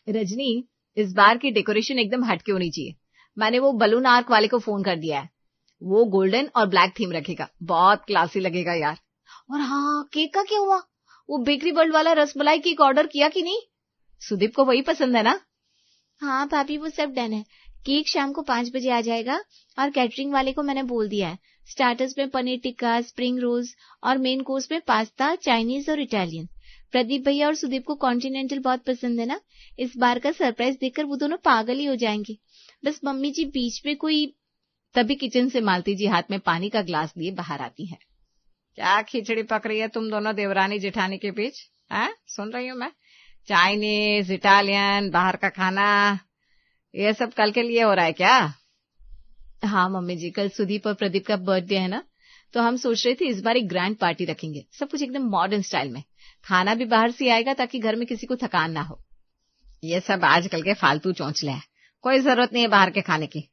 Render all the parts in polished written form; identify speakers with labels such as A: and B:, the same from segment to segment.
A: रजनी, इस बार की डेकोरेशन एकदम हटके होनी चाहिए। मैंने वो बलून आर्क वाले को फोन कर दिया है। वो गोल्डन और ब्लैक थीम रखेगा, बहुत क्लासी लगेगा यार। और हाँ, केक का क्या हुआ? वो बेकरी वर्ल्ड वाला रसमलाई केक ऑर्डर किया कि नहीं? सुदीप को वही पसंद है ना?
B: हाँ भाभी, वो सब डन है। केक शाम को 5 बजे आ जाएगा और कैटरिंग वाले को मैंने बोल दिया है। स्टार्टर्स में पनीर टिक्का, स्प्रिंग रोल्स और मेन कोर्स में पास्ता, चाइनीज और इटालियन। प्रदीप भैया और सुदीप को कॉन्टिनेंटल बहुत पसंद है ना। इस बार का सरप्राइज देखकर वो दोनों पागल ही हो जाएंगे। बस मम्मी जी बीच में कोई।
A: तभी किचन से मालती जी हाथ में पानी का ग्लास लिए बाहर आती है। क्या खिचड़ी पक रही है तुम दोनों देवरानी जेठानी के बीच? सुन रही हूँ मैं। चाइनीज, इटालियन, बाहर का खाना, ये सब कल के लिए हो रहा है क्या? हाँ मम्मी जी, कल सुदीप और प्रदीप का बर्थडे है ना, तो हम सोच रहे थे इस बार एक ग्रैंड पार्टी रखेंगे, सब कुछ एकदम मॉडर्न स्टाइल में। खाना भी बाहर से आएगा ताकि घर में किसी को थकान ना हो। ये सब आजकल के फालतू चौंचले हैं, कोई जरूरत नहीं है बाहर के खाने की।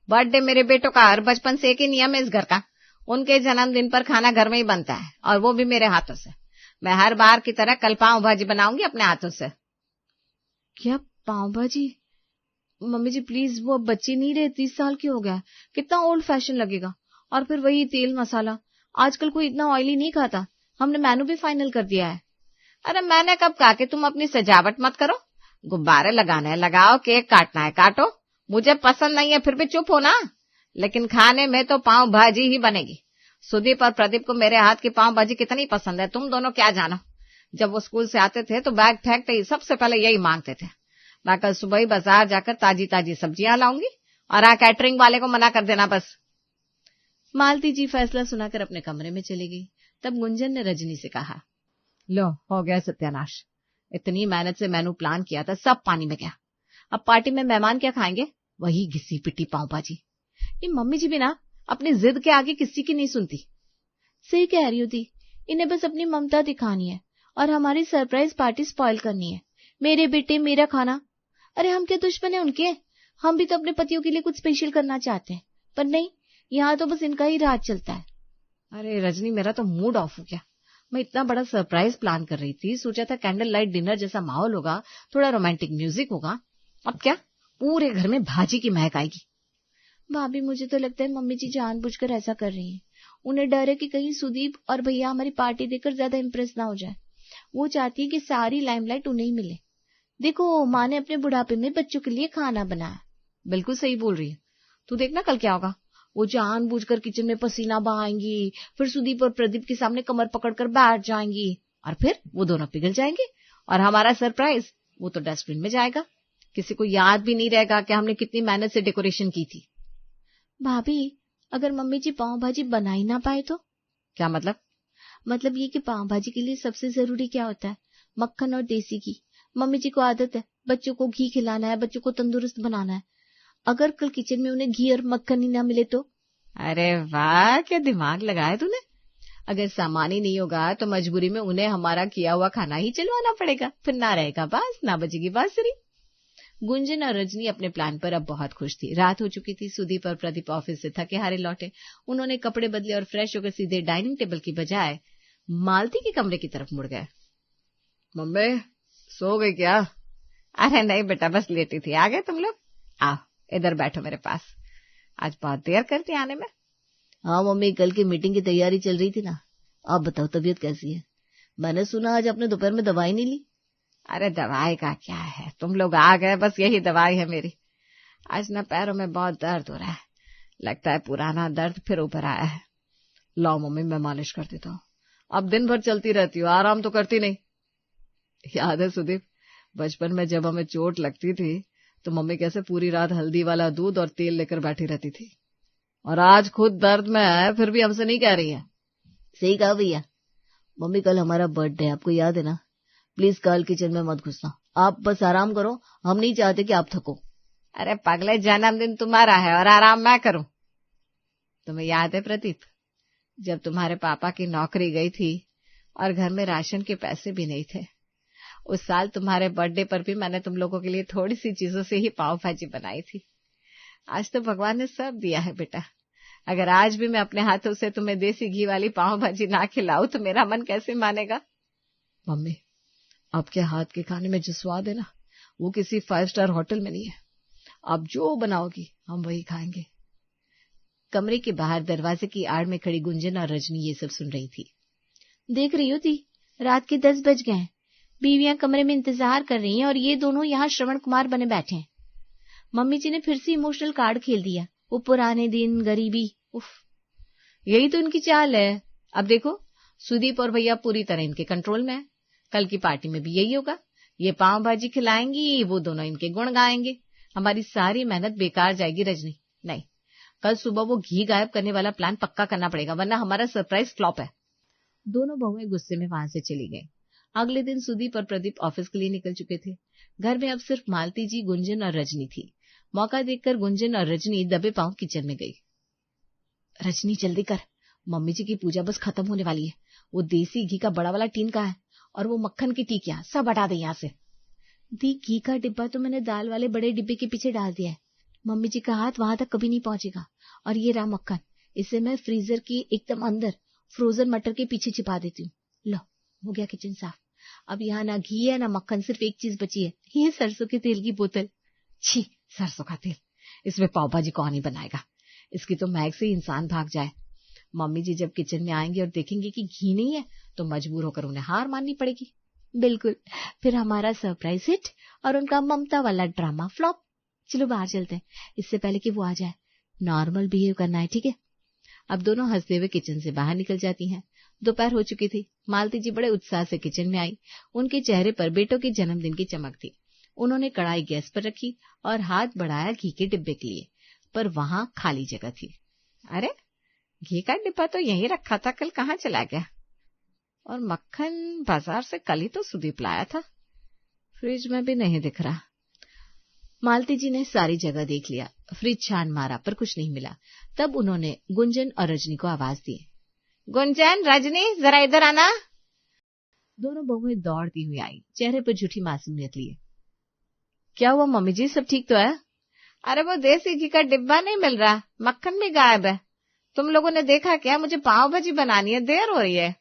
A: बर्थडे मेरे बेटों का हर बचपन से एक ही नियम है इस घर का, उनके जन्मदिन पर खाना घर में ही बनता है, और वो भी मेरे हाथों से। मैं हर बार की तरह कल पाव भाजी बनाऊंगी अपने हाथों से। क्या पाव भाजी? मम्मी जी प्लीज, वो अब बच्चे नहीं रहे, 30 साल के हो गया, कितना ओल्ड फैशन लगेगा। और फिर वही तेल मसाला, आजकल कोई इतना ऑयली नहीं खाता। हमने मेनू भी फाइनल कर दिया है। अरे मैंने कब कहा कि तुम अपनी सजावट मत करो। गुब्बारे लगाने हैं लगाओ, केक काटना है काटो, मुझे पसंद नहीं है फिर भी चुप हो ना। लेकिन खाने में तो पाव भाजी ही बनेगी। सुदीप और प्रदीप को मेरे हाथ की पाव भाजी कितनी पसंद है तुम दोनों क्या जानो। जब वो स्कूल से आते थे तो बैग फेंकते ही सबसे पहले यही मांगते थे। मैं कल सुबह ही बाजार जाकर ताजी ताजी सब्जियां लाऊंगी, और कैटरिंग वाले को मना कर देना बस। मालती जी फैसला सुनाकर अपने कमरे में चली गई। तब गुंजन ने रजनी से कहा, लो हो गया सत्यानाश, इतनी मेहनत से मेनू प्लान किया था, सब पानी में गया। अब पार्टी में मेहमान क्या खाएंगे? वही घिसी पिटी पाव भाजी। ये मम्मी जी भी ना अपनी जिद के आगे किसी की नहीं सुनती।
B: सही कह रही होती, इन्हें बस अपनी ममता दिखानी है और हमारी सरप्राइज पार्टी स्पॉइल करनी है। मेरे बेटे मेरा खाना, अरे हम क्या दुश्मन है उनके? हम भी तो अपने पतियों के लिए कुछ स्पेशल करना चाहते हैं, पर नहीं, यहाँ तो बस इनका ही राज चलता है।
A: अरे रजनी, मेरा तो मूड ऑफ हो गया। मैं इतना बड़ा सरप्राइज प्लान कर रही थी, सोचा था कैंडल लाइट डिनर जैसा माहौल होगा, थोड़ा रोमांटिक म्यूजिक होगा। अब क्या, पूरे घर में भाजी की महक आएगी।
B: भाभी मुझे तो लगता है मम्मी जी जानबूझकर ऐसा कर रही हैं। उन्हें डर है कि कहीं सुदीप और भैया हमारी पार्टी देखकर ज्यादा इम्प्रेस ना हो जाए। वो चाहती है कि सारी लाइमलाइट उन्हें ही मिले। देखो, माँ ने अपने बुढ़ापे में बच्चों के लिए खाना बनाया।
A: बिल्कुल सही बोल रही है। तू देखना कल क्या होगा। वो जानबूझकर किचन में पसीना बहाएंगी, फिर सुदीप और प्रदीप के सामने कमर पकड़कर बैठ जाएंगी, और फिर वो दोनों पिघल जाएंगे, और हमारा सरप्राइज वो तो डस्टबिन में जाएगा। किसी को याद भी नहीं रहेगा कि हमने कितनी मेहनत से डेकोरेशन की थी।
B: भाभी, अगर मम्मी जी पाव भाजी बना ही ना पाए तो?
A: क्या मतलब?
B: मतलब ये कि पाव भाजी के लिए सबसे जरूरी क्या होता है? मक्खन और देसी घी। मम्मी जी को आदत है बच्चों को घी खिलाना है, बच्चों को तंदुरुस्त बनाना है। अगर कल किचन में उन्हें घी और मक्खन ही ना मिले तो?
A: अरे वाह, क्या दिमाग लगाया तूने। अगर सामान ही नहीं होगा तो मजबूरी में उन्हें हमारा किया हुआ खाना ही चलवाना पड़ेगा, फिर ना रहेगा बास, ना बजेगी बांसुरी। गुंजन और रजनी अपने प्लान पर अब बहुत खुश थी। रात हो चुकी थी। सुदीप और प्रदीप ऑफिस से थके हारे लौटे। उन्होंने कपड़े बदले और फ्रेश होकर सीधे डाइनिंग टेबल की बजाय मालती के कमरे की तरफ मुड़ गए। मम्मी सो गई क्या? अरे नहीं बेटा, बस लेटी थी। आ गए तुम लोग? आओ इधर बैठो मेरे पास। आज बहुत देर करती आने में।
B: हाँ मम्मी, कल की मीटिंग की तैयारी चल रही थी ना। आप बताओ तबीयत कैसी है? मैंने सुना आज आपने दोपहर में दवाई नहीं ली।
A: अरे दवाई का क्या है, तुम लोग आ गए, बस यही दवाई है मेरी। आज ना पैरों में बहुत दर्द हो रहा है, लगता है पुराना दर्द फिर उभर आया है। लो मम्मी, मैं मालिश कर देता हूँ। अब दिन भर चलती रहती हो, आराम तो करती नहीं। याद है सुदीप, बचपन में जब हमें चोट लगती थी तो मम्मी कैसे पूरी रात हल्दी वाला दूध और तेल लेकर बैठी रहती थी, और आज खुद दर्द में है फिर भी हमसे नहीं कह रही है।
B: सही कहा भैया। मम्मी कल हमारा बर्थडे है, आपको याद है ना? प्लीज कल किचन में मत घुसना, आप बस आराम करो, हम नहीं चाहते कि आप थको।
A: अरे पगले, जन्मदिन तुम्हारा है और आराम मैं करूं? तुम्हें याद है प्रदीप, जब तुम्हारे पापा की नौकरी गई थी और घर में राशन के पैसे भी नहीं थे, उस साल तुम्हारे बर्थडे पर भी मैंने तुम लोगों के लिए थोड़ी सी चीजों से ही पाव भाजी बनाई थी। आज तो भगवान ने सब दिया है बेटा। अगर आज भी मैं अपने हाथों से तुम्हें देसी घी वाली पाव भाजी ना खिलाऊं तो मेरा मन कैसे मानेगा? मम्मी, आपके हाथ के खाने में जो स्वाद है ना, वो किसी 5 स्टार होटल में नहीं है। आप जो बनाओगी हम वही खाएंगे। कमरे के बाहर दरवाजे की आड़ में खड़ी गुंजन और रजनी ये सब सुन रही थी।
B: देख रही हो दी, रात के 10 बज गए हैं। बीवियां कमरे में इंतजार कर रही हैं और ये दोनों यहाँ श्रवण कुमार बने बैठे हैं। मम्मी जी ने फिर से इमोशनल कार्ड खेल दिया। वो पुराने दिन, गरीबी, उफ, यही तो इनकी चाल है। अब देखो, सुदीप और भैया पूरी तरह इनके कंट्रोल में है। कल की पार्टी में भी यही होगा। ये पाव भाजी खिलाएंगी, वो दोनों इनके गुण गाएंगे। हमारी सारी मेहनत बेकार जाएगी रजनी। नहीं, कल सुबह वो घी गायब करने वाला प्लान पक्का करना पड़ेगा, वरना हमारा सरप्राइज फ्लॉप है। दोनों बहुएं गुस्से में वहां से चली गईं। अगले दिन सुदीप और प्रदीप ऑफिस के लिए निकल चुके थे। घर में अब सिर्फ मालती जी, गुंजन और रजनी थी। मौका देखकर गुंजन और रजनी दबे पांव किचन में गई। रजनी जल्दी कर, मम्मी जी की पूजा बस खत्म होने वाली है। वो देसी घी का बड़ा वाला टीन का है और वो मक्खन की टिकिया सब हटा दे यहाँ से। दी, घी का डिब्बा तो मैंने दाल वाले बड़े डिब्बे के पीछे डाल दिया है। मम्मी जी का हाथ वहां तक कभी नहीं पहुंचेगा। और ये रहा मक्खन, इसे मैं फ्रीजर की एकदम अंदर फ्रोजन मटर के पीछे छिपा देती हूँ। लो, हो गया किचन साफ। अब यहाँ ना घी है ना मक्खन, सिर्फ एक चीज बची है, ये सरसों के तेल की बोतल। छी, सरसों का तेल, इसमें पाव भाजी कौन ही बनाएगा। इसकी तो महक से ही इंसान भाग जाए। मम्मी जी जब किचन में आएंगे और देखेंगे कि घी नहीं है तो मजबूर होकर उन्हें हार माननी पड़ेगी। बिल्कुल, फिर हमारा सरप्राइज हिट और उनका ममता वाला ड्रामा फ्लॉप। चलो बाहर चलते हैं, इससे पहले कि वो आ जाए। नॉर्मल बिहेव करना है, ठीक है। अब दोनों हंसते हुए किचन से बाहर निकल जाती हैं। दोपहर हो चुकी थी। मालती जी बड़े उत्साह से किचन में आई। उनके चेहरे पर बेटों के जन्मदिन की चमक थी। उन्होंने कढ़ाई गैस पर रखी और हाथ बढ़ाया घी के डिब्बे के लिए, पर वहां खाली जगह थी। अरे, घी का डिब्बा तो यहीं रखा था, कल कहाँ चला गया? और मक्खन बाजार से कल ही तो सुदीप लाया था, फ्रिज में भी नहीं दिख रहा। मालती जी ने सारी जगह देख लिया, फ्रिज छान मारा पर कुछ नहीं मिला। तब उन्होंने गुंजन और रजनी को आवाज दी। गुंजन, रजनी, जरा इधर आना। दोनों बहुएं दौड़ती हुई आई, चेहरे पर झूठी मासूमियत लिए। क्या हुआ मम्मी जी, सब ठीक तो है? अरे वो देसी घी का डिब्बा नहीं मिल रहा, मक्खन भी गायब है। तुम लोगों ने देखा क्या? मुझे पाव भाजी बनानी है, देर हो रही है।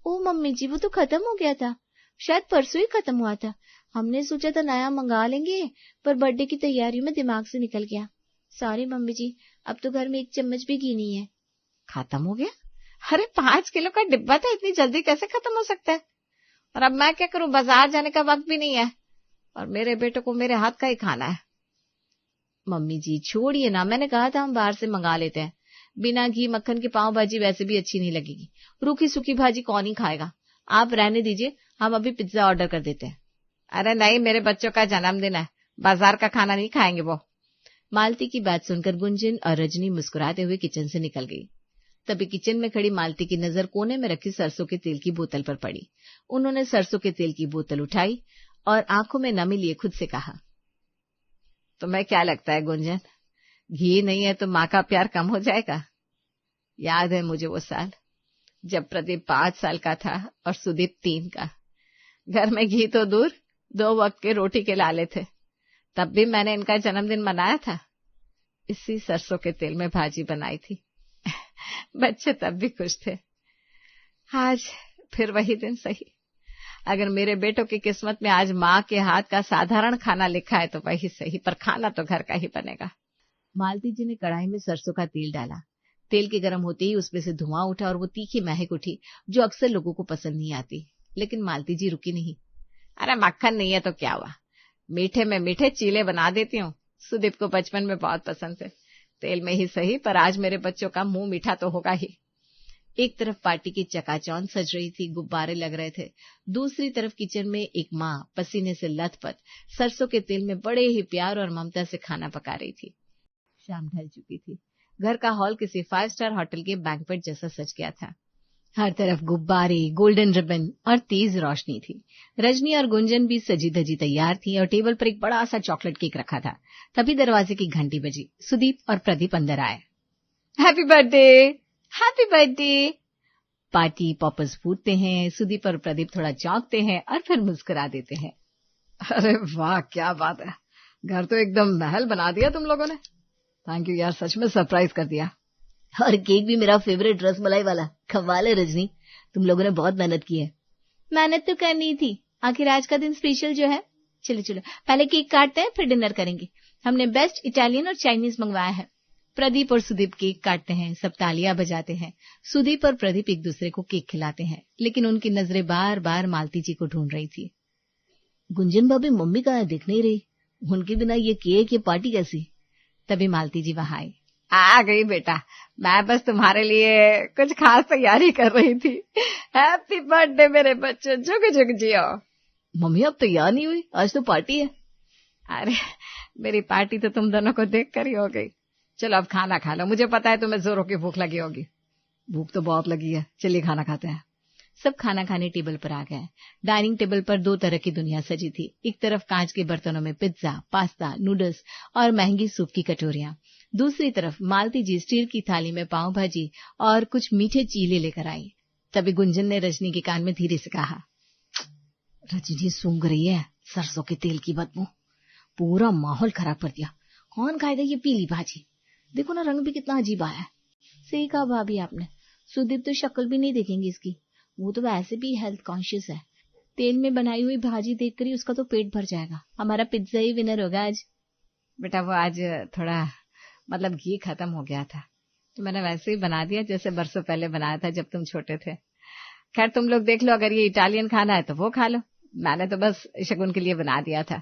B: ओ मम्मी जी, वो तो खत्म हो गया था, शायद परसों ही खत्म हुआ था। हमने सोचा था नया मंगा लेंगे, पर बर्थडे की तैयारियों में दिमाग से निकल गया। सॉरी मम्मी जी, अब तो घर में 1 चम्मच भी घी नहीं है।
A: खत्म हो गया? अरे 5 किलो का डिब्बा था, इतनी जल्दी कैसे खत्म हो सकता है? और अब मैं क्या करूं, बाजार जाने का वक्त भी नहीं है और मेरे बेटे को मेरे हाथ का ही खाना है। मम्मी जी छोड़िए ना, मैंने कहा था हम बाहर से मंगा लेते हैं। बिना घी मक्खन की पाव भाजी वैसे भी अच्छी नहीं लगेगी। रूखी सूखी भाजी कौन ही खाएगा? आप रहने दीजिए, हम अभी पिज्जा ऑर्डर कर देते हैं। अरे नहीं, मेरे बच्चों का जन्मदिन है, बाजार का खाना नहीं खाएंगे वो। मालती की बात सुनकर गुंजन और रजनी मुस्कुराते हुए किचन से निकल गई। तभी किचन में खड़ी मालती की नजर कोने में रखी सरसों के तेल की बोतल पर पड़ी। उन्होंने सरसों के तेल की बोतल उठाई और आंखों में नमी लिए खुद से कहा, तुम्हें क्या लगता है गुंजन, घी नहीं है तो माँ का प्यार कम हो जाएगा? याद है मुझे वो साल जब प्रदीप 5 साल का था और सुदीप 3 का। घर में घी तो दूर, 2 वक्त के रोटी के लाले थे। तब भी मैंने इनका जन्मदिन मनाया था, इसी सरसों के तेल में भाजी बनाई थी। बच्चे तब भी खुश थे। आज फिर वही दिन सही। अगर मेरे बेटों की किस्मत में आज माँ के हाथ का साधारण खाना लिखा है तो वही सही, पर खाना तो घर का ही बनेगा। मालती जी ने कढ़ाई में सरसों का तेल डाला। तेल के गर्म होते ही उसमें से धुआं उठा और वो तीखी महक उठी जो अक्सर लोगों को पसंद नहीं आती। लेकिन मालती जी रुकी नहीं। अरे मक्खन नहीं है तो क्या हुआ, मीठे में मीठे चीले बना देती हूँ। सुदीप को बचपन में बहुत पसंद थे, तेल में ही सही, पर आज मेरे बच्चों का मुंह मीठा तो होगा ही। एक तरफ पार्टी की चकाचौंध सज रही थी, गुब्बारे लग रहे थे। दूसरी तरफ किचन में एक माँ पसीने से लथपथ सरसों के तेल में बड़े ही प्यार और ममता से खाना पका रही थी। शाम ढल चुकी थी। घर का हॉल किसी 5 स्टार होटल के बैंक्वेट जैसा सज गया था। हर तरफ गुब्बारे, गोल्डन रिबन और तेज रोशनी थी। रजनी और गुंजन भी सजी धजी तैयार थी और टेबल पर एक बड़ा सा चॉकलेट केक रखा था। तभी दरवाजे की घंटी बजी। सुदीप और प्रदीप अंदर आए। Happy birthday, happy birthday. Party poppers फूटते हैं। सुदीप और प्रदीप थोड़ा चौंकते हैं और फिर मुस्कुरा देते हैं। अरे वाह, क्या बात है, घर तो एकदम महल बना दिया तुम लोगों ने। थैंक यू यार, सच में सरप्राइज कर दिया।
B: और केक भी मेरा फेवरेट रसमलाई वाला। कमाल है रजनी, तुम लोगों ने बहुत मेहनत की है। मेहनत तो करनी थी, आखिर आज का दिन स्पेशल जो है। चलो चलो, पहले केक काटते हैं, फिर डिनर करेंगे। हमने बेस्ट इटालियन और चाइनीज मंगवाया है। प्रदीप और सुदीप केक काटते हैं, सब तालियां बजाते हैं। सुदीप और प्रदीप एक दूसरे को केक खिलाते हैं, लेकिन उनकी नजरें बार बार मालती जी को ढूंढ रही थी। गुंजन भाभी मम्मी कहाँ है, दिख नहीं रही। उनके बिना ये केक, ये पार्टी कैसी। तभी मालती जी वहां आई।
A: आ गई बेटा, मैं बस तुम्हारे लिए कुछ खास तैयारी कर रही थी। हैप्पी बर्थडे मेरे बच्चे, झुक झुक जियो।
B: मम्मी अब तैयार नहीं हुई, आज तो पार्टी है।
A: अरे मेरी पार्टी तो तुम दोनों को देख कर ही हो गई। चलो अब खाना खा लो, मुझे पता है तुम्हें जोरों की भूख लगी होगी।
B: भूख तो बहुत लगी है, चलिए खाना खाते हैं। सब खाना खाने टेबल पर आ गए। डाइनिंग टेबल पर दो तरह की दुनिया सजी थी। एक तरफ कांच के बर्तनों में पिज्जा, पास्ता, नूडल्स और महंगी सूप की कटोरियां। दूसरी तरफ मालती जी स्टील की थाली में पाव भाजी और कुछ मीठे चीले लेकर आई। तभी गुंजन ने रजनी के कान में धीरे से कहा, रजनी सूंघ रही है सरसों के तेल की बदबू, पूरा माहौल खराब कर दिया। कौन खाएगा ये पीली भाजी, देखो ना रंग भी कितना अजीब आया है। सही कहा भाभी आपने, सुदीप तो शक्ल भी नहीं देखेंगे इसकी, वो तो वैसे भी हेल्थ कॉन्शियस है। तेल में बनाई हुई भाजी देखकर ही उसका तो पेट भर जाएगा। हमारा पिज्जा ही विनर होगा आज।
A: बेटा वो आज थोड़ा मतलब घी खत्म हो गया था, तो मैंने वैसे ही बना दिया जैसे बरसों पहले बनाया था जब तुम छोटे थे। खैर तुम लोग देख लो, अगर ये इटालियन खाना है तो वो खा लो, मैंने तो बस शगुन के लिए बना दिया था।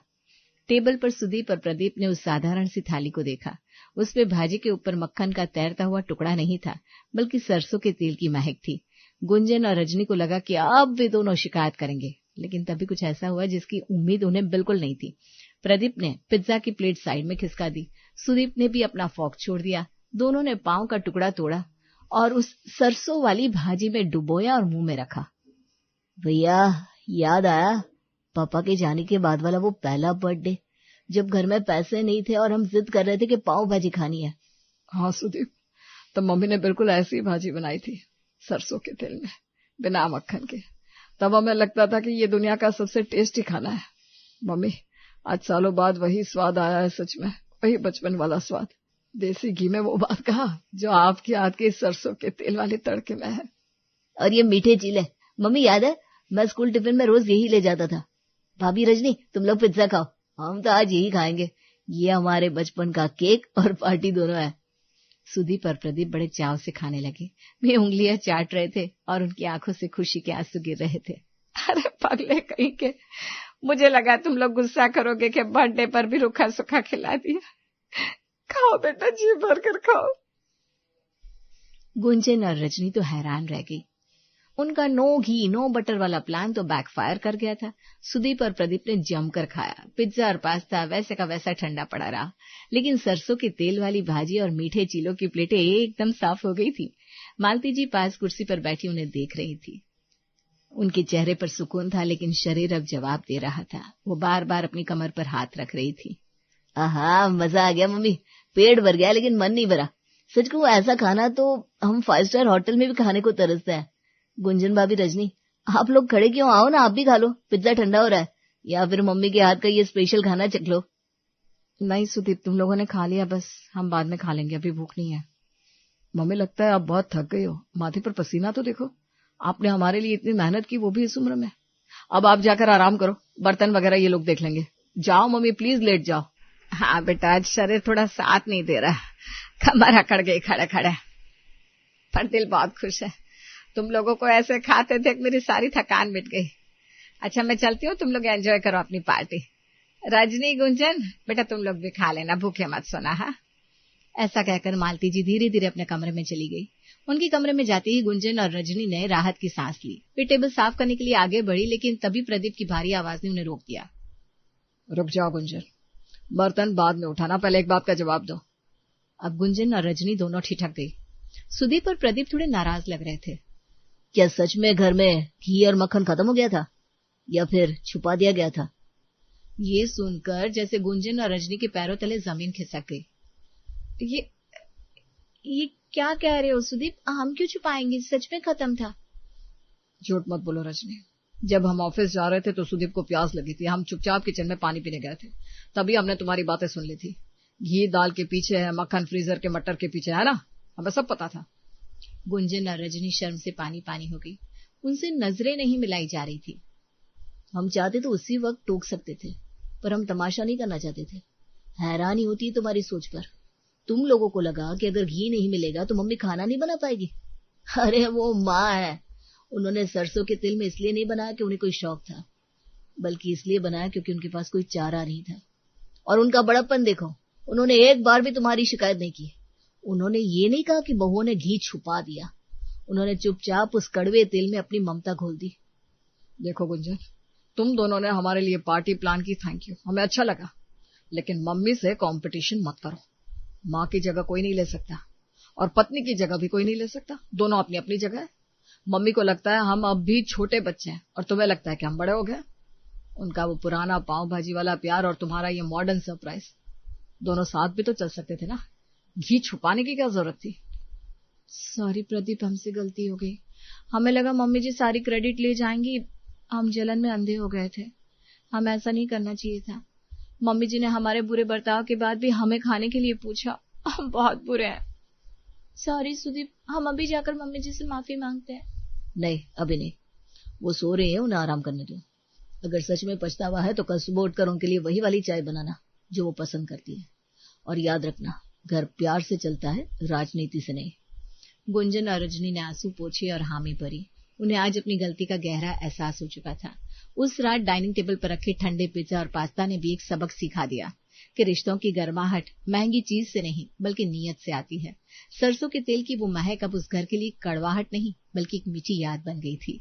B: टेबल पर सुदीप और प्रदीप ने उस साधारण सी थाली को देखा। उसपे भाजी के ऊपर मक्खन का तैरता हुआ टुकड़ा नहीं था, बल्कि सरसों के तेल की महक थी। गुंजन और रजनी को लगा कि अब वे दोनों शिकायत करेंगे, लेकिन तभी कुछ ऐसा हुआ जिसकी उम्मीद उन्हें बिल्कुल नहीं थी। प्रदीप ने पिज्जा की प्लेट साइड में खिसका दी। सुदीप ने भी अपना फोर्क छोड़ दिया। दोनों ने पाव का टुकड़ा तोड़ा और उस सरसों वाली भाजी में डुबोया और मुंह में रखा। भैया याद आया पापा के जाने के बाद वाला वो पहला बर्थडे, जब घर में पैसे नहीं थे और हम जिद कर रहे थे कि पाव भाजी खानी है।
A: हाँ सुदीप, तो मम्मी ने बिल्कुल ऐसी भाजी बनाई थी, सरसों के तेल में, बिना मक्खन के। तब हमें लगता था कि ये दुनिया का सबसे टेस्टी खाना है। मम्मी आज सालों बाद वही स्वाद आया है, सच में वही बचपन वाला स्वाद। देसी घी में वो बात कहा जो आपके हाथ के सरसों के तेल वाले तड़के में है।
B: और ये मीठे चीले, मम्मी याद है मैं स्कूल टिफिन में रोज यही ले जाता था। भाभी रजनी तुम लोग पिज्जा खाओ, हम तो आज यही खाएंगे। ये हमारे बचपन का केक और पार्टी दोनों है। सुदीप और प्रदीप बड़े चाव से खाने लगे। वे उंगलियां चाट रहे थे और उनकी आंखों से खुशी के आंसू गिर रहे थे।
A: अरे पगले कहीं के, मुझे लगा तुम लोग गुस्सा करोगे कि बर्थडे पर भी रूखा सूखा खिला दिया। खाओ बेटा, जी भर कर खाओ।
B: गुंजन और रजनी तो हैरान रह गई। उनका नो घी नो बटर वाला प्लान तो बैकफायर कर गया था। सुदीप और प्रदीप ने जमकर खाया। पिज्जा और पास्ता वैसे का वैसा ठंडा पड़ा रहा, लेकिन सरसों के तेल वाली भाजी और मीठे चीलों की प्लेटें एकदम साफ हो गई थी। मालती जी पास कुर्सी पर बैठी उन्हें देख रही थी। उनके चेहरे पर सुकून था, लेकिन शरीर अब जवाब दे रहा था। वो बार बार अपनी कमर पर हाथ रख रही थी। आहा मजा आ गया मम्मी, पेट भर गया लेकिन मन नहीं भरा। सच कहूं ऐसा खाना तो हम 5 स्टार होटल में भी खाने को तरसते हैं। गुंजन भाभी रजनी आप लोग खड़े क्यों, आओ ना आप भी खा लो, पिज्जा ठंडा हो रहा है, या फिर मम्मी के हाथ का ये स्पेशल खाना चख लो।
A: नहीं सुदीप, तुम लोगों ने खा लिया, बस हम बाद में खा लेंगे, अभी भूख नहीं है। मम्मी लगता है आप बहुत थक गई हो, माथे पर पसीना तो देखो, आपने हमारे लिए इतनी मेहनत की, वो भी इस उम्र में। अब आप जाकर आराम करो, बर्तन वगैरह ये लोग देख लेंगे। जाओ मम्मी प्लीज, लेट जाओ। हाँ बेटा, आज शरीर थोड़ा साथ नहीं दे रहा, कमर अकड़ गई खड़े खड़े, पर दिल बहुत खुश है। तुम लोगों को ऐसे खाते थे मेरी सारी थकान मिट गई। अच्छा मैं चलती हूँ, तुम लोग एंजॉय करो अपनी पार्टी। रजनी गुंजन बेटा तुम लोग भी खा लेना, भूखे मत सोना। हाँ,
B: ऐसा कहकर मालती जी धीरे धीरे अपने कमरे में चली गई। उनके कमरे में जाते ही गुंजन और रजनी ने राहत की सांस ली। वे टेबल साफ करने के लिए आगे बढ़ी, लेकिन तभी प्रदीप की भारी आवाज ने उन्हें रोक दिया।
A: रुक जाओ गुंजन, बर्तन बाद में उठाना, पहले एक बात का जवाब दो।
B: अब गुंजन और रजनी दोनों ठिठक गई। सुदीप और प्रदीप थोड़े नाराज लग रहे थे। क्या सच में घर में घी और मक्खन खत्म हो गया था, या फिर छुपा दिया गया था? ये सुनकर जैसे गुंजन और रजनी के पैरों तले जमीन खिसक गई। ये क्या कह रहे हो सुदीप, हम क्यों छुपाएंगे, सच में खत्म था।
A: झूठ मत बोलो रजनी, जब हम ऑफिस जा रहे थे तो सुदीप को प्यास लगी थी, हम चुपचाप किचन में पानी पीने गए थे, तभी हमने तुम्हारी बातें सुन ली थी। घी दाल के पीछे है, मक्खन फ्रीजर के मटर के पीछे है ना, हमें सब पता था।
B: गुंजन और रजनी शर्म से पानी पानी हो गई। उनसे नजरें नहीं मिलाई जा रही थी। हम चाहते तो उसी वक्त टोक सकते थे,
C: पर हम तमाशा नहीं करना चाहते थे। हैरानी होती है तुम्हारी सोच पर। तुम लोगों को लगा कि अगर घी नहीं मिलेगा तो मम्मी खाना नहीं बना पाएगी। अरे वो माँ है, उन्होंने सरसों के तेल में इसलिए नहीं बनाया कि उन्हें कोई शौक था, बल्कि इसलिए बनाया क्योंकि उनके पास कोई चारा नहीं था। और उनका बड़प्पन देखो, उन्होंने एक बार भी तुम्हारी शिकायत नहीं की। उन्होंने ये नहीं कहा कि बहुओं ने घी छुपा दिया, उन्होंने चुपचाप उस कड़वे तेल में अपनी ममता घोल दी।
A: देखो गुंजन, तुम दोनों ने हमारे लिए पार्टी प्लान की, थैंक यू, हमें अच्छा लगा, लेकिन मम्मी से कंपटीशन मत करो। माँ की जगह कोई नहीं ले सकता और पत्नी की जगह भी कोई नहीं ले सकता, दोनों अपनी अपनी जगह है। मम्मी को लगता है हम अब भी छोटे बच्चे हैं और तुम्हें लगता है कि हम बड़े हो गए। उनका वो पुराना पाव भाजी वाला प्यार और तुम्हारा ये मॉडर्न सरप्राइज, दोनों साथ भी तो चल सकते थे ना। घी छुपाने की क्या जरूरत थी?
B: सॉरी प्रदीप, हमसे गलती हो गई। हमें लगा मम्मी जी सारी क्रेडिट ले जाएंगी, हम जलन में अंधे हो गए थे। हमें ऐसा नहीं करना चाहिए था। मम्मी जी ने हमारे बुरे बर्ताव के बाद भी हमें खाने के लिए पूछा, हम बहुत बुरे हैं। सॉरी सुदीप, हम अभी जाकर मम्मी जी से माफी मांगते हैं।
C: नहीं, अभी नहीं, वो सो रहे हैं, उन्हें आराम करने दो। अगर सच में पछतावा है तो कल सुबह उठकर उनके लिए वही वाली चाय बनाना जो वो पसंद करती है। और याद रखना, घर प्यार से चलता है, राजनीति से नहीं।
B: गुंजन और रजनी ने आंसू पोंछे और हामी भरी। उन्हें आज अपनी गलती का गहरा एहसास हो चुका था। उस रात डाइनिंग टेबल पर रखे ठंडे पिज्जा और पास्ता ने भी एक सबक सिखा दिया कि रिश्तों की गर्माहट महंगी चीज से नहीं बल्कि नीयत से आती है। सरसों के तेल की वो महक अब उस घर के लिए कड़वाहट नहीं बल्कि एक मीठी याद बन गई थी।